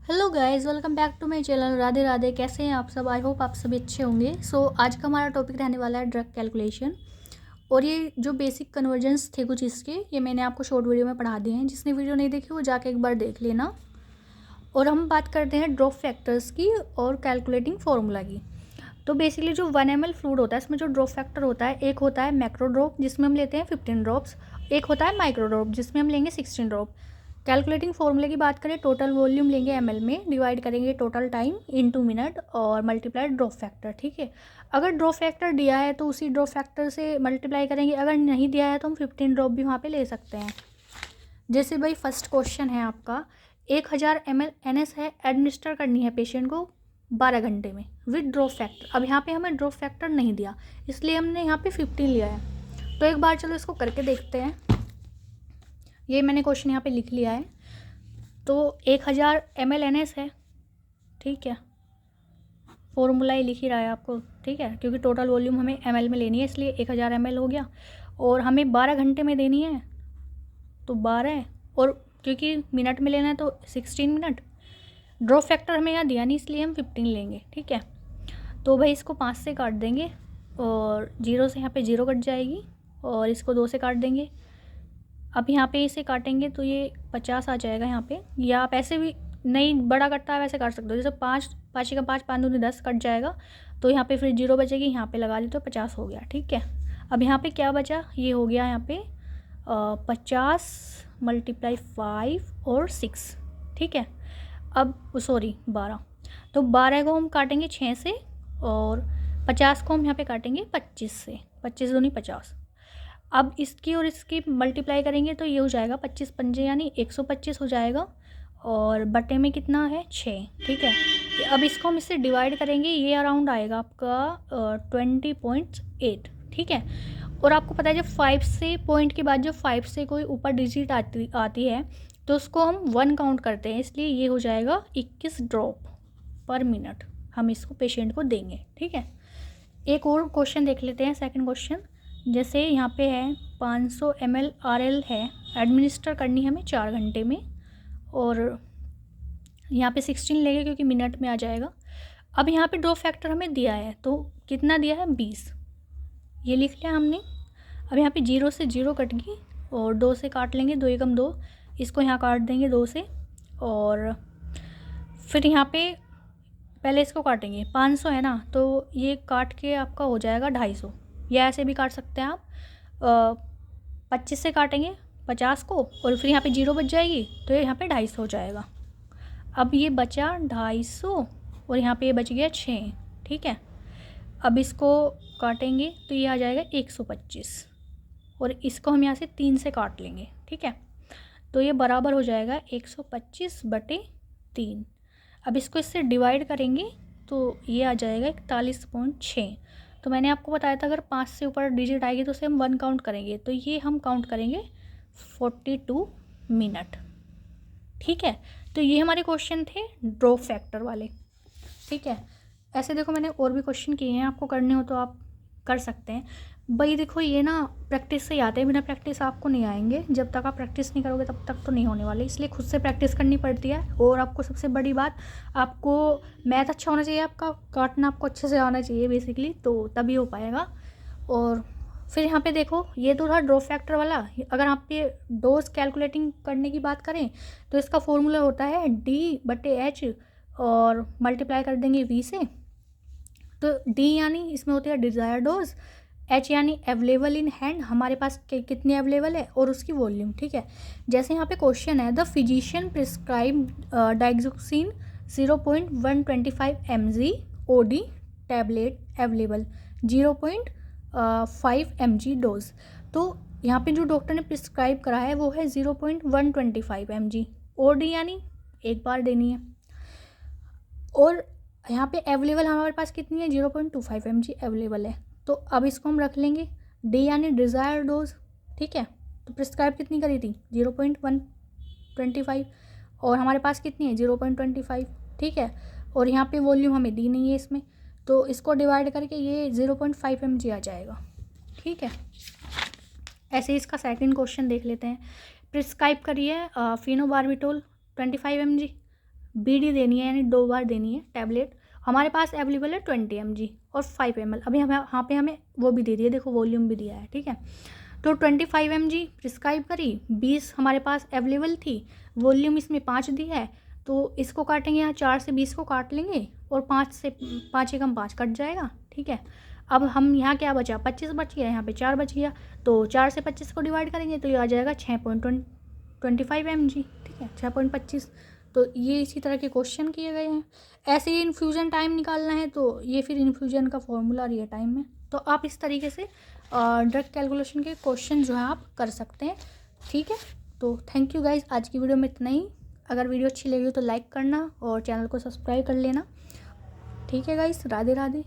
Hello guys, welcome back to my channel. Radhe Radhe. कैसे हैं आप सब? आई होप आप सभी अच्छे होंगे। आज का हमारा टॉपिक रहने वाला है ड्रग कैलकुलेशन। और ये जो बेसिक कन्वर्जेंस थे कुछ इसके, ये मैंने आपको शॉर्ट वीडियो में पढ़ा दिए हैं। जिसने वीडियो नहीं देखी वो जाके एक बार देख लेना। और हम बात करते हैं ड्रॉप फैक्टर्स की और कैलकुलेटिंग फार्मूला की। तो बेसिकली जो 1 ml फ्लूइड होता है, इसमें जो ड्रॉप फैक्टर होता है, एक होता है मैक्रो ड्रॉप जिसमें हम लेते हैं 15 ड्रॉप्स, एक होता है माइक्रो ड्रॉप जिसमें हम लेंगे 16 ड्रॉप। कैलकुलेटिंग फॉर्मूले की बात करें, टोटल वॉल्यूम लेंगे ml में, डिवाइड करेंगे टोटल टाइम इनटू मिनट और मल्टीप्लाई ड्रॉप फैक्टर। ठीक है, अगर ड्रॉप फैक्टर दिया है तो उसी ड्रॉप फैक्टर से मल्टीप्लाई करेंगे, अगर नहीं दिया है तो हम 15 ड्रॉप भी वहाँ पे ले सकते हैं। जैसे भाई फर्स्ट क्वेश्चन है आपका, 1000 ml NS है, एडमिनिस्टर करनी है पेशेंट को 12 घंटे में विद ड्रॉप फैक्टर। अब यहाँ पे हमें ड्रॉप फैक्टर नहीं दिया, इसलिए हमने यहाँ पे 15 लिया है। तो एक बार चलो इसको करके देखते हैं। ये मैंने क्वेश्चन यहाँ पे लिख लिया है। तो 1000 ml NS है, ठीक है, फॉर्मूला ही लिख ही रहा है आपको, ठीक है, क्योंकि टोटल वॉल्यूम हमें ml में लेनी है, इसलिए 1000 ml हो गया। और हमें 12 घंटे में देनी है तो 12, और क्योंकि मिनट में लेना है तो 16 मिनट। ड्रॉप फैक्टर हमें यहाँ दिया नहीं, इसलिए हम 15 लेंगे। ठीक है, तो भाई इसको 5 से काट देंगे और 0 से यहाँ पे 0 कट जाएगी, और इसको 2 से काट देंगे। अब यहाँ पे इसे काटेंगे तो ये 50 आ जाएगा यहाँ पे। या आप ऐसे भी नहीं बड़ा कटता है वैसे काट सकते हो, जैसे 5 5 का 5 5 दूनी 10 कट जाएगा, तो यहाँ पे फिर 0 बचेगी, यहाँ पे लगा दी तो 50 हो गया। ठीक है, अब यहाँ पे क्या बचा, ये हो गया यहाँ पे 50 × 5 और 6। ठीक है, अब सॉरी 12, तो 12 को हम काटेंगे 6 से, और 50 को हम यहाँ पे काटेंगे 25 से, 25 दूनी 50। अब इसकी और इसकी मल्टीप्लाई करेंगे तो ये हो जाएगा 25 पंजे यानी 125 हो जाएगा, और बटे में कितना है 6। ठीक है, अब इसको हम इससे डिवाइड करेंगे, ये अराउंड आएगा आपका 20.8। ठीक है, और आपको पता है जब 5 से पॉइंट के बाद जब 5 से कोई ऊपर डिजिट आती है तो उसको हम 1 काउंट करते हैं, इसलिए ये हो जाएगा 21 ड्रॉप पर मिनट हम इसको पेशेंट को देंगे। ठीक है, एक और क्वेश्चन देख लेते हैं, सेकंड क्वेश्चन। जैसे यहाँ पे है 500 ml RL है, एडमिनिस्टर करनी है हमें 4 घंटे में, और यहाँ पे 16 लेंगे क्योंकि मिनट में आ जाएगा। अब यहाँ पे ड्रॉप फैक्टर हमें दिया है, तो कितना दिया है 20, ये लिख लिया हमने। अब यहाँ पे 0 से 0 कट गई, और 2 से काट लेंगे, 2 एकम 2, इसको यहाँ काट देंगे 2 से, और फिर यहाँ पे पहले इसको काटेंगे। 500 है ना, तो ये काट के आपका हो जाएगा 250, या ऐसे भी काट सकते हैं आप। 25 से काटेंगे 50 को, और फिर यहाँ पे 0 बच जाएगी, तो ये यहाँ पे 250 हो जाएगा। अब ये बचा 250, और यहाँ पे ये बच गया 6। ठीक है, अब इसको काटेंगे तो ये आ जाएगा 125, और इसको हम यहाँ से 3 से काट लेंगे। ठीक है, तो ये बराबर हो जाएगा 125/3। अब इसको इससे डिवाइड करेंगे तो ये आ जाएगा 41.6। तो मैंने आपको बताया था अगर 5 से ऊपर डिजिट आएगी तो उसे हम 1 काउंट करेंगे, तो ये हम काउंट करेंगे 42 मिनट। ठीक है, तो ये हमारे क्वेश्चन थे ड्रॉप फैक्टर वाले। ठीक है, ऐसे देखो मैंने और भी क्वेश्चन किए हैं, आपको करने हो तो आप कर सकते हैं। भाई देखो ये ना प्रैक्टिस से ही आते हैं, बिना प्रैक्टिस आपको नहीं आएंगे। जब तक आप प्रैक्टिस नहीं करोगे तब तक तो नहीं होने वाले, इसलिए खुद से प्रैक्टिस करनी पड़ती है। और आपको सबसे बड़ी बात, आपको मैथ अच्छा होना चाहिए, आपका काटना आपको अच्छे से आना चाहिए बेसिकली, तो तभी हो पाएगा। और फिर यहाँ पे देखो, ये तो था ड्रॉप फैक्टर वाला। अगर आप ये डोज कैलकुलेटिंग करने की बात करें तो इसका फॉर्मूला होता है D/H, और मल्टीप्लाई कर देंगे V से। तो D यानी इसमें होती है डिज़ायर डोज, H यानी अवेलेबल इन हैंड, हमारे पास कितनी अवेलेबल है, और उसकी वॉल्यूम। ठीक है, जैसे यहाँ पे क्वेश्चन है, the physician prescribe digoxin 0.125 mg OD tablet available 0.5 mg dose. तो यहाँ पे जो डॉक्टर ने प्रिस्क्राइब करा है वो है 0.125 mg, OD यानी एक बार देनी है, और यहाँ पे अवेलेबल हमारे पास कितनी है 0.25 mg अवेलेबल है। तो अब इसको हम रख लेंगे D यानी डिज़ायर डोज। ठीक है, तो प्रिस्क्राइब कितनी करी थी 0.125, और हमारे पास कितनी है 0.25। ठीक है, और यहाँ पे वॉल्यूम हमें दी नहीं है इसमें, तो इसको डिवाइड करके ये 0.5 mg आ जाएगा। ठीक है, ऐसे ही इसका सेकंड क्वेश्चन देख लेते हैं। प्रिस्क्राइब करिए फिनोबार्बिटोल 25 mg BD देनी है, यानी 2 बार देनी है टैबलेट। हमारे पास अवेलेबल है 20 mg और 5 ml। अभी हमें यहाँ पे हमें वो भी दे दिया, देखो वॉल्यूम भी दिया है, ठीक है। तो 25 mg प्रिस्क्राइब करी, 20 हमारे पास अवेलेबल थी, वॉल्यूम इसमें 5 दी है, तो इसको काटेंगे, यहाँ 4 से 20 को काट लेंगे और 5 एकम 5 कट जाएगा, ठीक है। अब हम यहाँ क्या बचा, 25 बच गया, यहाँ पे 4 बच गया, तो 4 से 25 को डिवाइड करेंगे तो ये आ जाएगा 6.25 mg, ठीक है, 6.25। तो ये इसी तरह के क्वेश्चन किए गए हैं। ऐसे ही इन्फ्यूज़न टाइम निकालना है तो ये फिर इन्फ्यूज़न का फॉर्मूला रियल टाइम में। तो आप इस तरीके से ड्रग कैलकुलेशन के क्वेश्चन जो है आप कर सकते हैं, ठीक है। तो थैंक यू गाइज, आज की वीडियो में इतना ही। अगर वीडियो अच्छी लगी हो तो लाइक करना और चैनल को सब्सक्राइब कर लेना, ठीक है गाइज। राधे राधे।